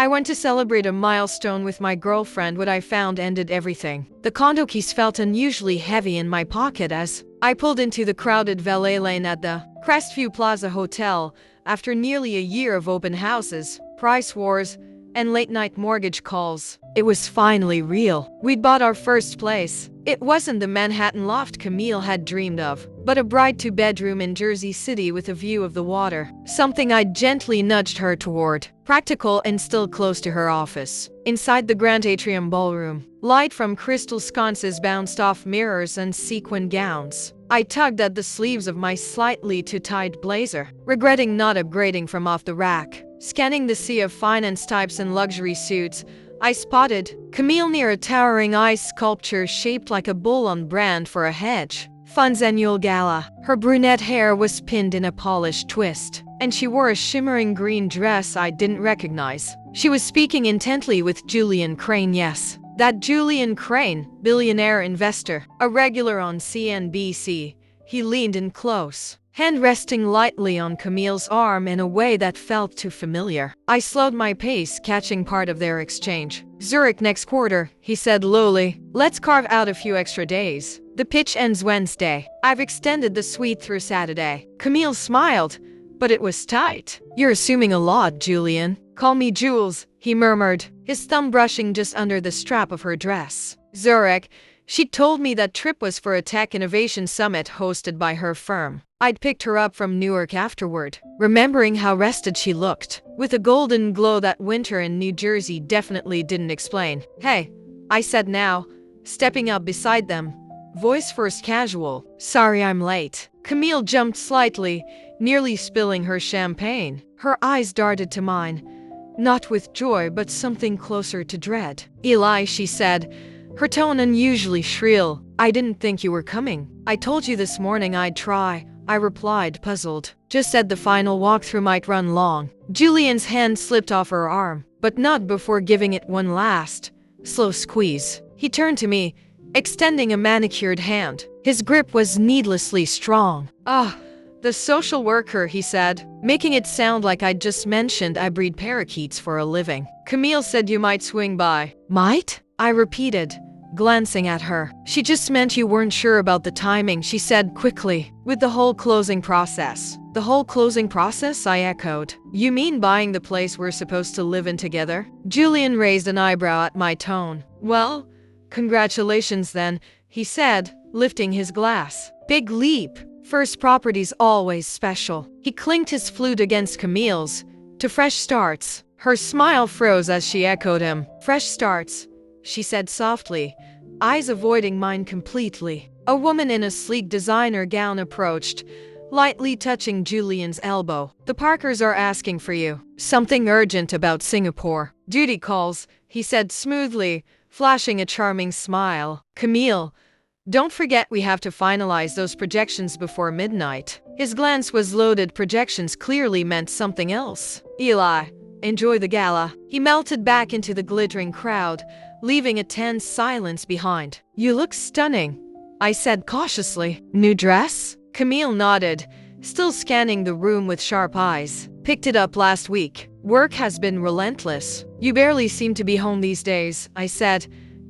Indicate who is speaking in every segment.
Speaker 1: I went to celebrate a milestone with my girlfriend. What I found ended everything. The condo keys felt unusually heavy in my pocket as I pulled into the crowded valet lane at the Crestview Plaza Hotel. After nearly a year of open houses, price wars, and late-night mortgage calls, it was finally real. We'd bought our first place. It wasn't the Manhattan loft Camille had dreamed of, but a bright two-bedroom in Jersey City with a view of the water, something I gently nudged her toward. Practical and still close to her office. Inside the grand atrium ballroom, light from crystal sconces bounced off mirrors and sequin gowns. I tugged at the sleeves of my slightly too tight blazer, regretting not upgrading from off the rack. Scanning the sea of finance types and luxury suits, I spotted Camille near a towering ice sculpture shaped like a bull on brand for a hedge fund's annual gala. Her brunette hair was pinned in a polished twist, and she wore a shimmering green dress I didn't recognize. She was speaking intently with Julian Crane. Yes, that Julian Crane, billionaire investor, a regular on CNBC. He leaned in close, hand resting lightly on Camille's arm in a way that felt too familiar. I slowed my pace, catching part of their exchange. "Zurich next quarter," he said lowly. "Let's carve out a few extra days. The pitch ends Wednesday. I've extended the suite through Saturday." Camille smiled, but it was tight. "You're assuming a lot, Julian." "Call me Jules," he murmured, his thumb brushing just under the strap of her dress. "Zurich." She told me that trip was for a tech innovation summit hosted by her firm. I'd picked her up from Newark afterward, remembering how rested she looked, with a golden glow that winter in New Jersey definitely didn't explain. "Hey," I said now, stepping up beside them, voice first casual. "Sorry I'm late." Camille jumped slightly, nearly spilling her champagne. Her eyes darted to mine, not with joy but something closer to dread. "Eli," she said, her tone unusually shrill, "I didn't think you were coming." "I told you this morning I'd try," I replied, puzzled. "Just said the final walkthrough might run long." Julian's hand slipped off her arm, but not before giving it one last, slow squeeze. He turned to me, extending a manicured hand. His grip was needlessly strong. "Ah, the social worker," he said, making it sound like I'd just mentioned I breed parakeets for a living. "Camille said you might swing by." "Might?" I repeated, glancing at her. "She just meant you weren't sure about the timing," she said quickly. "With the whole closing process." "The whole closing process?" I echoed. "You mean buying the place we're supposed to live in together?" Julian raised an eyebrow at my tone. "Well, congratulations then," he said, lifting his glass. "Big leap. First property's always special." He clinked his flute against Camille's. "To fresh starts." Her smile froze as she echoed him. "Fresh starts," she said softly, eyes avoiding mine completely. A woman in a sleek designer gown approached, lightly touching Julian's elbow. "The Parkers are asking for you. Something urgent about Singapore." "Duty calls," he said smoothly, flashing a charming smile. "Camille, don't forget we have to finalize those projections before midnight." His glance was loaded. Projections clearly meant something else. "Eli, enjoy the gala." He melted back into the glittering crowd, leaving a tense silence behind. "You look stunning," I said cautiously. "New dress?" Camille nodded, still scanning the room with sharp eyes. "Picked it up last week. Work has been relentless." "You barely seem to be home these days," I said,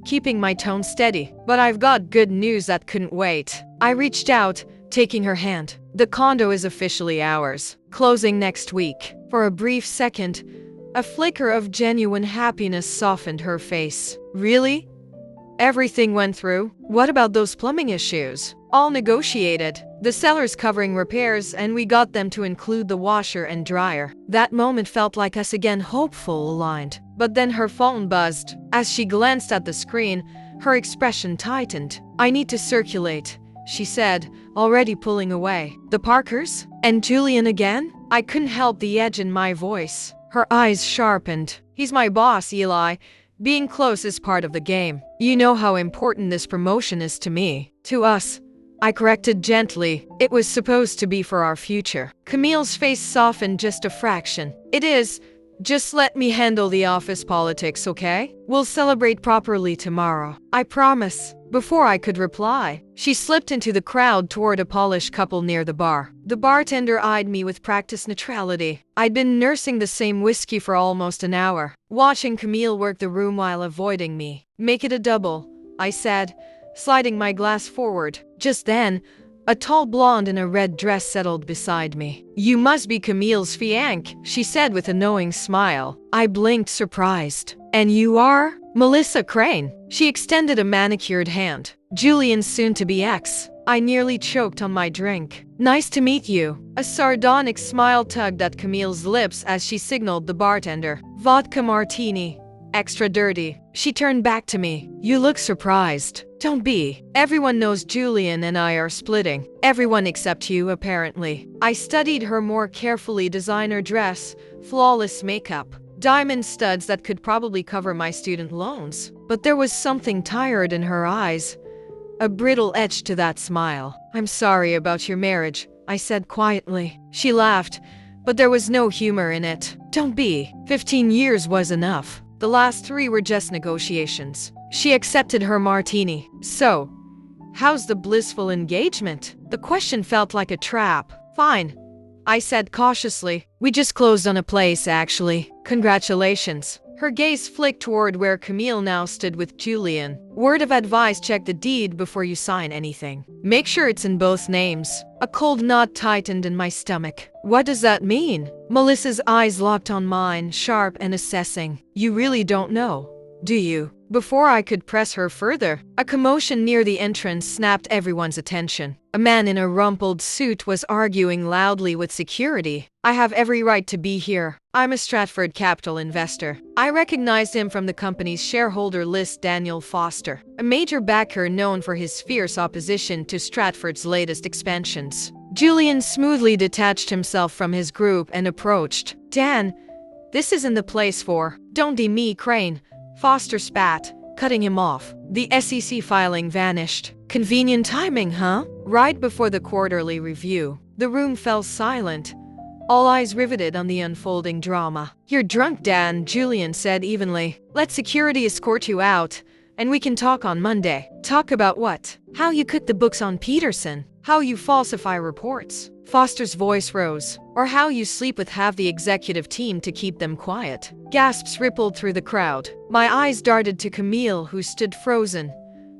Speaker 1: keeping my tone steady. "But I've got good news that couldn't wait." I reached out, taking her hand. "The condo is officially ours. Closing next week." For a brief second, a flicker of genuine happiness softened her face. "Really? Everything went through? What about those plumbing issues?" "All negotiated. The seller's covering repairs and we got them to include the washer and dryer." That moment felt like us again, hopeful, aligned. But then her phone buzzed. As she glanced at the screen, her expression tightened. "I need to circulate," she said, already pulling away. "The Parkers? And Julian again?" I couldn't help the edge in my voice. Her eyes sharpened. "He's my boss, Eli. Being close is part of the game. You know how important this promotion is to me." "To us," I corrected gently. "It was supposed to be for our future." Camille's face softened just a fraction. "It is. Just let me handle the office politics, okay? We'll celebrate properly tomorrow. I promise. Before I could reply, she slipped into the crowd toward a Polish couple near the bar. The bartender eyed me with practiced neutrality. I'd been nursing the same whiskey for almost an hour, watching Camille work the room while avoiding me. Make it a double, I said, sliding my glass forward. Just then, a tall blonde in a red dress settled beside me. You must be Camille's fiancé, she said with a knowing smile. I blinked, surprised. And you are? Melissa Crane. She extended a manicured hand. Julian's soon-to-be ex. I nearly choked on my drink. Nice to meet you. A sardonic smile tugged at Camille's lips as she signaled the bartender. Vodka martini. Extra dirty. She turned back to me. You look surprised. Don't be. Everyone knows Julian and I are splitting. Everyone except you, apparently. I studied her more carefully. Designer dress, flawless makeup, diamond studs that could probably cover my student loans. But there was something tired in her eyes, a brittle edge to that smile. I'm sorry about your marriage, I said quietly. She laughed, but there was no humor in it. Don't be. 15 years was enough. The last 3 were just negotiations. She accepted her martini. So, how's the blissful engagement? The question felt like a trap. Fine, I said cautiously. We just closed on a place, actually. Congratulations. Her gaze flicked toward where Camille now stood with Julian. Word of advice, check the deed before you sign anything. Make sure it's in both names. A cold knot tightened in my stomach. What does that mean? Melissa's eyes locked on mine, sharp and assessing. You really don't know, do you? Before I could press her further, a commotion near the entrance snapped everyone's attention. A man in a rumpled suit was arguing loudly with security. I have every right to be here. I'm a Stratford Capital investor. I recognized him from the company's shareholder list. Daniel Foster, a major backer known for his fierce opposition to Stratford's latest expansions. Julian smoothly detached himself from his group and approached. Dan, this isn't the place for. Don't be me, Crane. Foster spat, cutting him off. The SEC filing vanished. Convenient timing, huh? Right before the quarterly review. The room fell silent, all eyes riveted on the unfolding drama. You're drunk, Dan, Julian said evenly. Let security escort you out, and we can talk on Monday. Talk about what? How you cook the books on Peterson. How you falsify reports. Foster's voice rose. Or how you sleep with half the executive team to keep them quiet. Gasps rippled through the crowd. My eyes darted to Camille, who stood frozen,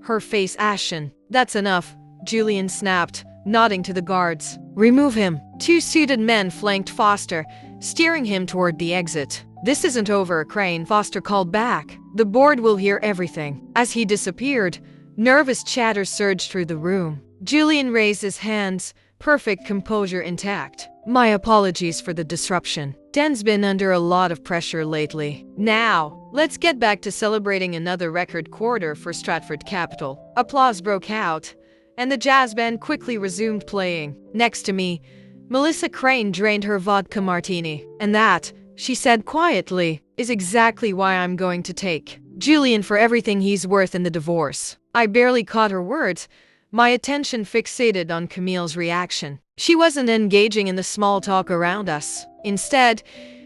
Speaker 1: her face ashen. That's enough, Julian snapped, nodding to the guards. Remove him. 2 suited men flanked Foster, steering him toward the exit. This isn't over, Crane, Foster called back. The board will hear everything. As he disappeared, nervous chatter surged through the room. Julian raised his hands, perfect composure intact. My apologies for the disruption. Dan's been under a lot of pressure lately. Now, let's get back to celebrating another record quarter for Stratford Capital. Applause broke out, and the jazz band quickly resumed playing. Next to me, Melissa Crane drained her vodka martini. And that, she said quietly, is exactly why I'm going to take Julian for everything he's worth in the divorce. I barely caught her words, my attention fixated on Camille's reaction. She wasn't engaging in the small talk around us. Instead,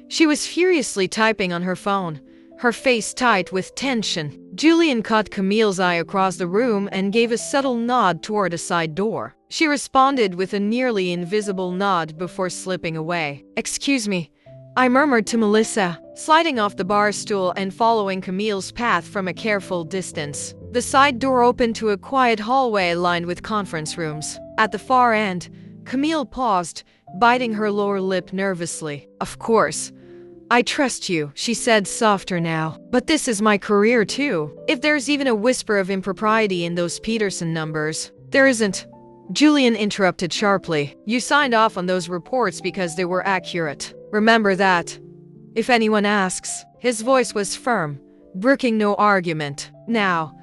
Speaker 1: she was furiously typing on her phone, her face tight with tension. Julian caught Camille's eye across the room and gave a subtle nod toward a side door. She responded with a nearly invisible nod before slipping away. Excuse me, I murmured to Melissa, sliding off the bar stool and following Camille's path from a careful distance. The side door opened to a quiet hallway lined with conference rooms. At the far end, Camille paused, biting her lower lip nervously. Of course, I trust you, she said softer now. But this is my career too. If there's even a whisper of impropriety in those Peterson numbers, there isn't. Julian interrupted sharply. You signed off on those reports because they were accurate. Remember that. If anyone asks. His voice was firm, brooking no argument. Now,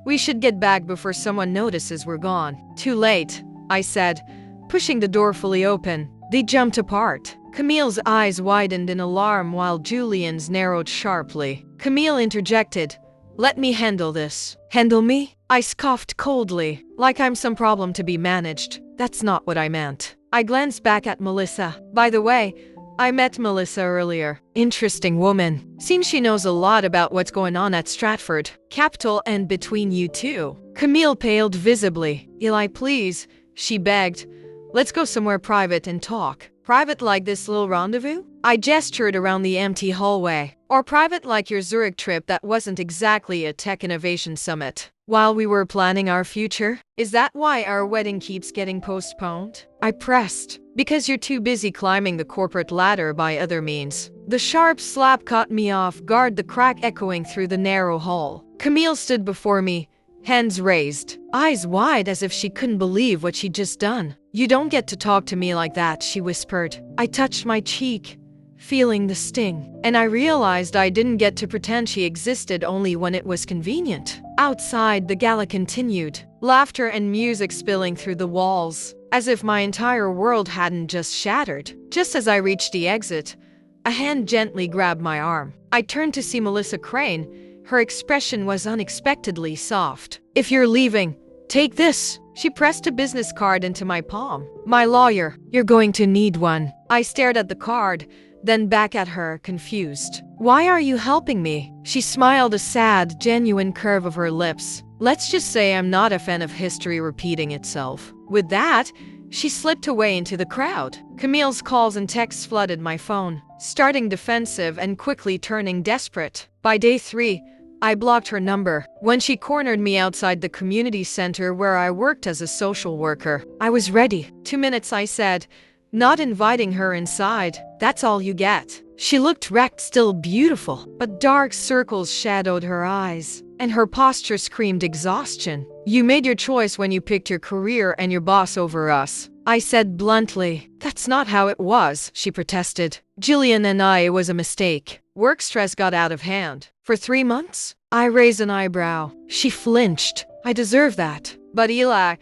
Speaker 1: we should get back before someone notices we're gone. Too late, I said, pushing the door fully open. They jumped apart. Camille's eyes widened in alarm while Julian's narrowed sharply. Camille interjected. Let me handle this. Handle me? I scoffed coldly, like I'm some problem to be managed. That's not what I meant. I glanced back at Melissa. By the way, I met Melissa earlier. Interesting woman. Seems she knows a lot about what's going on at Stratford Capital and between you two. Camille paled visibly. Eli, please, she begged. Let's go somewhere private and talk. Private like this little rendezvous? I gestured around the empty hallway. Or private like your Zurich trip that wasn't exactly a tech innovation summit. While we were planning our future? Is that why our wedding keeps getting postponed? I pressed. Because you're too busy climbing the corporate ladder by other means. The sharp slap caught me off guard, the crack echoing through the narrow hall. Camille stood before me, hands raised, eyes wide as if she couldn't believe what she'd just done. You don't get to talk to me like that, she whispered. I touched my cheek, feeling the sting, and I realized I didn't get to pretend she existed only when it was convenient. Outside, the gala continued, laughter and music spilling through the walls, as if my entire world hadn't just shattered. Just as I reached the exit, a hand gently grabbed my arm. I turned to see Melissa Crane. Her expression was unexpectedly soft. If you're leaving, take this. She pressed a business card into my palm. My lawyer, you're going to need one. I stared at the card, then back at her, confused. Why are you helping me? She smiled, a sad, genuine curve of her lips. Let's just say I'm not a fan of history repeating itself. With that, she slipped away into the crowd. Camille's calls and texts flooded my phone, starting defensive and quickly turning desperate. By day 3, I blocked her number. When she cornered me outside the community center where I worked as a social worker, I was ready. 2 minutes, I said, not inviting her inside. That's all you get. She looked wrecked, still beautiful, but dark circles shadowed her eyes, and her posture screamed exhaustion. You made your choice when you picked your career and your boss over us, I said bluntly. That's not how it was, she protested. Jillian and I, it was a mistake. Work stress got out of hand. For 3 months? I raised an eyebrow. She flinched. I deserve that. But Eli,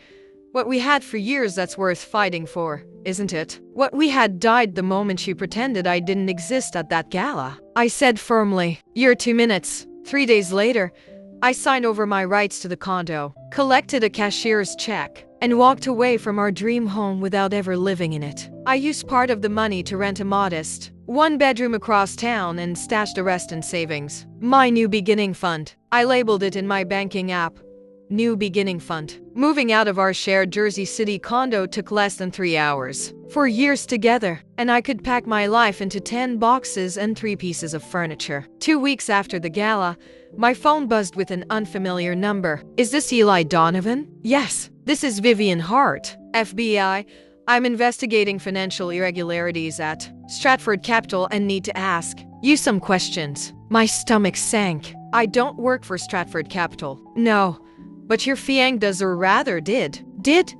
Speaker 1: what we had for years, that's worth fighting for, isn't it? What we had died the moment she pretended I didn't exist at that gala, I said firmly. Your 2 minutes. 3 days later, I signed over my rights to the condo, collected a cashier's check, and walked away from our dream home without ever living in it. I used part of the money to rent a modest 1-bedroom across town and stashed the rest in savings. My New Beginning Fund. I labeled it in my banking app. New Beginning Fund. Moving out of our shared Jersey City condo took less than 3 hours. 4 years together, and I could pack my life into 10 boxes and 3 pieces of furniture. 2 weeks after the gala, my phone buzzed with an unfamiliar number. Is this Eli Donovan? Yes, this is Vivian Hart, FBI. I'm investigating financial irregularities at Stratford Capital and need to ask you some questions. My stomach sank. I don't work for Stratford Capital. No. But your fiancé does, or rather did. Did?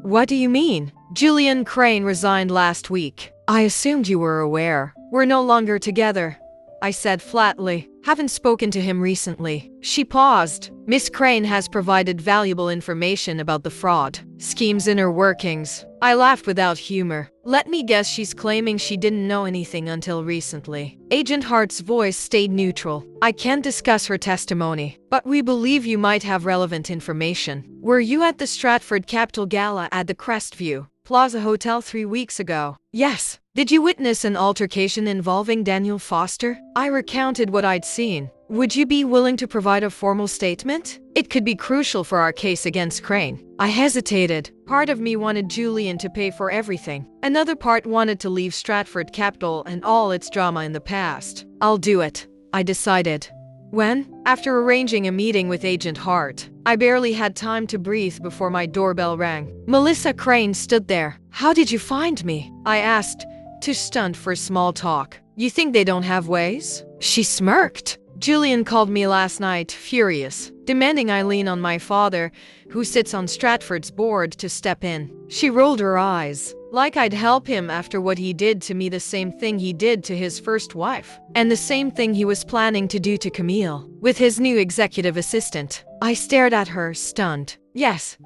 Speaker 1: What do you mean? Julian Crane resigned last week. I assumed you were aware. We're no longer together, I said flatly. Haven't spoken to him recently. She paused. Miss Crane has provided valuable information about the fraud scheme's inner workings. I laughed without humor. Let me guess, she's claiming she didn't know anything until recently. Agent Hart's voice stayed neutral. I can't discuss her testimony, but we believe you might have relevant information. Were you at the Stratford Capital Gala at the Crestview Plaza Hotel 3 weeks ago? Yes. Did you witness an altercation involving Daniel Foster? I recounted what I'd seen. Would you be willing to provide a formal statement? It could be crucial for our case against Crane. I hesitated. Part of me wanted Julian to pay for everything. Another part wanted to leave Stratford Capital and all its drama in the past. I'll do it, I decided. When? After arranging a meeting with Agent Hart. I barely had time to breathe before my doorbell rang. Melissa Crane stood there. How did you find me? I asked, too stunned for small talk. You think they don't have ways? She smirked. Julian called me last night, furious, demanding I lean on my father, who sits on Stratford's board, to step in. She rolled her eyes, like I'd help him after what he did to me, the same thing he did to his first wife, and the same thing he was planning to do to Camille, with his new executive assistant. I stared at her, stunned. Yes,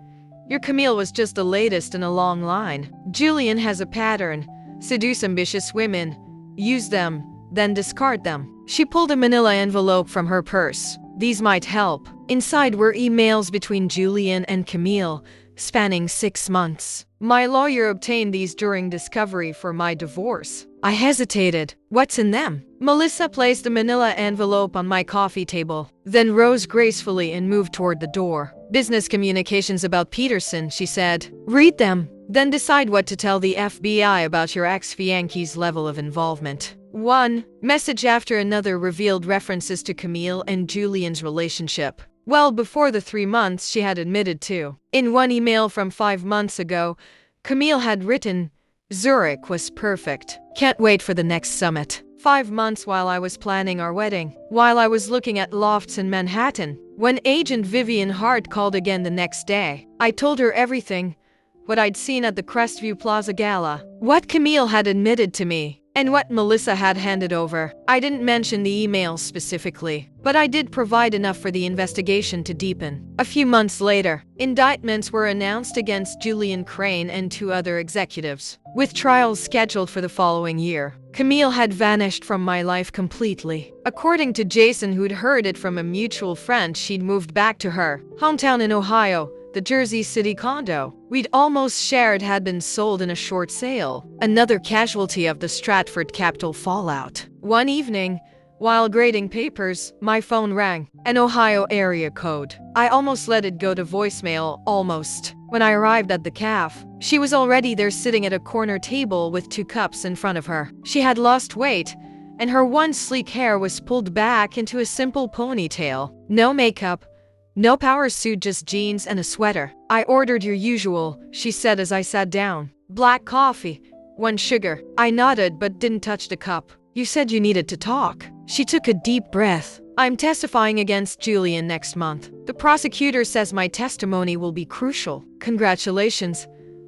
Speaker 1: your Camille was just the latest in a long line. Julian has a pattern. Seduce ambitious women, use them, then discard them. She pulled a manila envelope from her purse. These might help. Inside were emails between Julian and Camille, spanning 6 months. My lawyer obtained these during discovery for my divorce. I hesitated. What's in them? Melissa placed a manila envelope on my coffee table, then rose gracefully and moved toward the door. Business communications about Peterson, she said. Read them, then decide what to tell the FBI about your ex-fiance's level of involvement. One message after another revealed references to Camille and Julian's relationship. Well before the 3 months she had admitted to. In one email from 5 months ago, Camille had written, "Zurich was perfect. Can't wait for the next summit." 5 months while I was planning our wedding, while I was looking at lofts in Manhattan. When agent Vivian Hart called again the next day, I told her everything. What I'd seen at the Crestview Plaza Gala, what Camille had admitted to me, and what Melissa had handed over. I didn't mention the emails specifically, but I did provide enough for the investigation to deepen. A few months later, indictments were announced against Julian Crane and 2 other executives, with trials scheduled for the following year. Camille had vanished from my life completely. According to Jason, who'd heard it from a mutual friend, she'd moved back to her hometown in Ohio. The Jersey City condo we'd almost shared had been sold in a short sale, another casualty of the Stratford Capital fallout. One evening, while grading papers, my phone rang, an Ohio area code. I almost let it go to voicemail, almost. When I arrived at the cafe, she was already there sitting at a corner table with 2 cups in front of her. She had lost weight, and her once sleek hair was pulled back into a simple ponytail. No makeup, no power suit, just jeans and a sweater. "I ordered your usual," she said as I sat down. "Black coffee, 1 sugar." I nodded but didn't touch the cup. "You said you needed to talk." She took a deep breath. "I'm testifying against Julian next month. The prosecutor says my testimony will be crucial." "Congratulations,"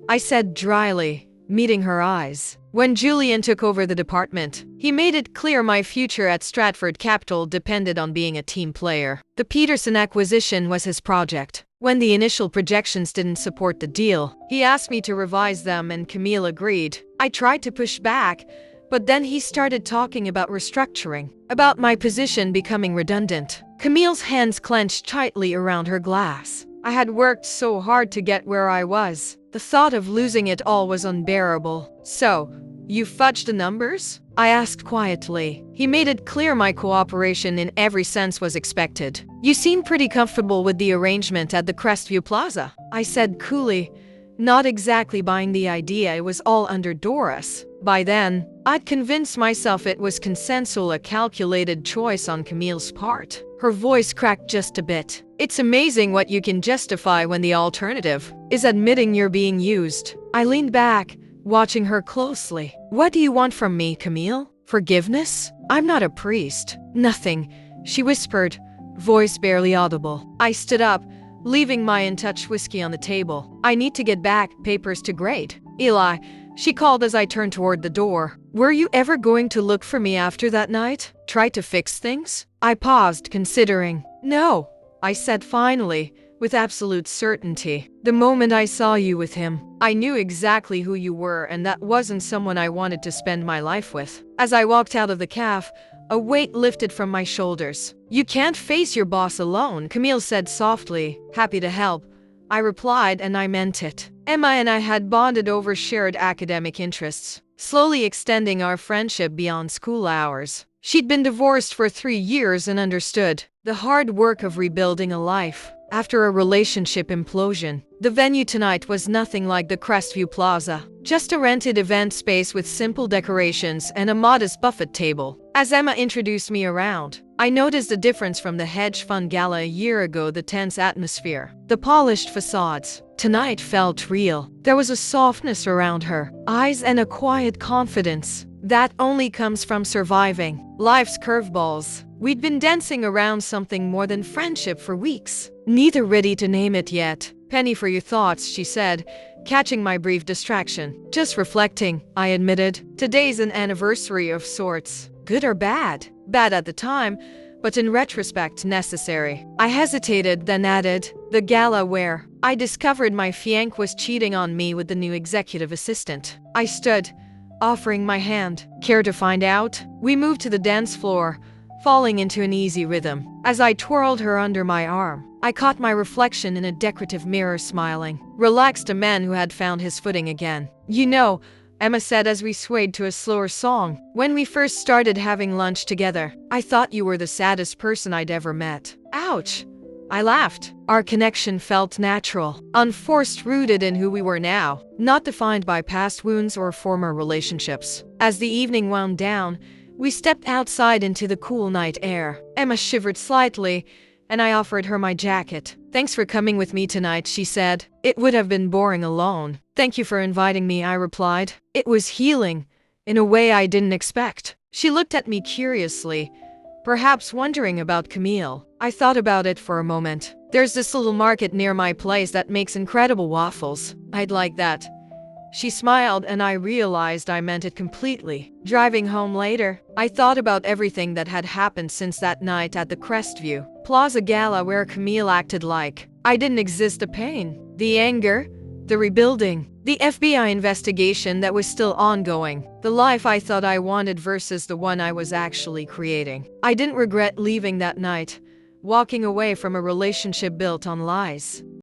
Speaker 1: I said dryly, meeting her eyes. When Julian took over the department, he made it clear my future at Stratford Capital depended on being a team player. The Peterson acquisition was his project. When the initial projections didn't support the deal, he asked me to revise them and Camille agreed. I tried to push back, but then he started talking about restructuring, about my position becoming redundant. Camille's hands clenched tightly around her glass. I had worked so hard to get where I was. The thought of losing it all was unbearable. "So, you fudged the numbers?" I asked quietly. He made it clear my cooperation in every sense was expected. "You seem pretty comfortable with the arrangement at the Crestview Plaza," I said coolly, not exactly buying the idea it was all under Doris. By then, I'd convinced myself it was consensual, a calculated choice on Camille's part. Her voice cracked just a bit. "It's amazing what you can justify when the alternative is admitting you're being used." I leaned back, watching her closely. "What do you want from me, Camille? Forgiveness? I'm not a priest." "Nothing," she whispered, voice barely audible. I stood up, leaving my untouched whiskey on the table. "I need to get back, papers to grade." "Eli," she called as I turned toward the door. "Were you ever going to look for me after that night? Try to fix things?" I paused, considering. "No," I said finally, with absolute certainty. "The moment I saw you with him, I knew exactly who you were, and that wasn't someone I wanted to spend my life with." As I walked out of the cafe, a weight lifted from my shoulders. "You can't face your boss alone," Camille said softly. "Happy to help," I replied, and I meant it. Emma and I had bonded over shared academic interests, slowly extending our friendship beyond school hours. She'd been divorced for 3 years and understood the hard work of rebuilding a life after a relationship implosion. The venue tonight was nothing like the Crestview Plaza, just a rented event space with simple decorations and a modest buffet table. As Emma introduced me around, I noticed a difference from the hedge fund gala a year ago, the tense atmosphere, the polished facades. Tonight felt real. There was a softness around her eyes and a quiet confidence that only comes from surviving life's curveballs. We'd been dancing around something more than friendship for weeks, neither ready to name it yet. "Penny for your thoughts," she said, catching my brief distraction. "Just reflecting," I admitted. "Today's an anniversary of sorts. Good or bad?" "Bad at the time, but in retrospect necessary." I hesitated, then added, "The gala where I discovered my fiancé was cheating on me with the new executive assistant." I stood, offering my hand. "Care to find out?" We moved to the dance floor, falling into an easy rhythm. As I twirled her under my arm, I caught my reflection in a decorative mirror smiling, relaxed, a man who had found his footing again. You know, Emma said as we swayed to a slower song, when we first started having lunch together, I thought you were the saddest person I'd ever met. Ouch! I laughed. Our connection felt natural, unforced, rooted in who we were now, not defined by past wounds or former relationships. As the evening wound down, we stepped outside into the cool night air. Emma shivered slightly, and I offered her my jacket. Thanks for coming with me tonight, she said. It would have been boring alone. Thank you for inviting me, I replied. It was healing, in a way I didn't expect. She looked at me curiously, perhaps wondering about Camille. I thought about it for a moment. There's this little market near my place that makes incredible waffles. I'd like that. She smiled, and I realized I meant it completely. Driving home later, I thought about everything that had happened since that night at the Crestview Plaza Gala where Camille acted like I didn't exist. The pain, the anger, the rebuilding, the FBI investigation that was still ongoing, the life I thought I wanted versus the one I was actually creating. I didn't regret leaving that night, walking away from a relationship built on lies.